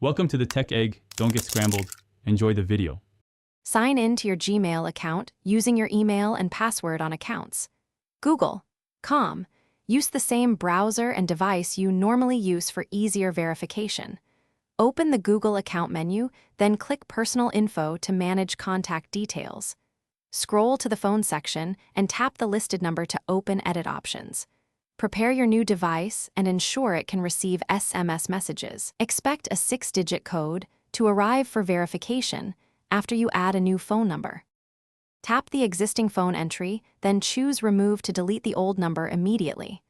Welcome to the Tech Egg. Don't get scrambled. Enjoy the video. Sign in to your Gmail account using your email and password on accounts. Google.com. Use the same browser and device you normally use for easier verification. Open the Google account menu, then click Personal Info to manage contact details. Scroll to the phone section and tap the listed number to open edit options. Prepare your new device and ensure it can receive SMS messages. Expect a 6-digit code to arrive for verification after you add a new phone number. Tap the existing phone entry, then choose Remove to delete the old number immediately.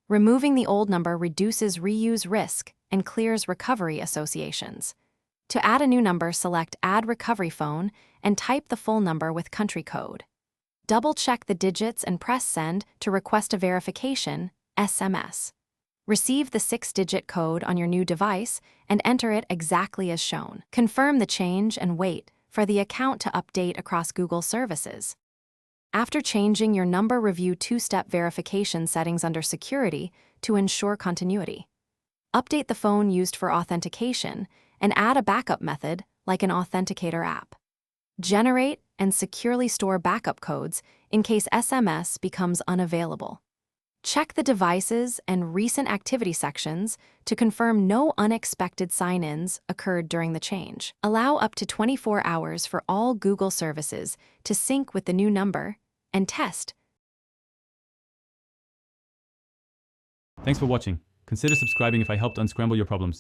Removing the old number reduces reuse risk and clears recovery associations. To add a new number, select Add Recovery Phone and type the full number with country code. Double-check the digits and press Send to request a verification SMS. Receive the 6-digit code on your new device and enter it exactly as shown. Confirm the change and wait for the account to update across Google services. After changing your number, review 2-step verification settings under Security to ensure continuity. Update the phone used for authentication and add a backup method like an authenticator app. Generate and securely store backup codes in case SMS becomes unavailable. Check the devices and recent activity sections to confirm no unexpected sign-ins occurred during the change. Allow up to 24 hours for all Google services to sync with the new number and test. Thanks for watching. Consider subscribing if I helped unscramble your problems.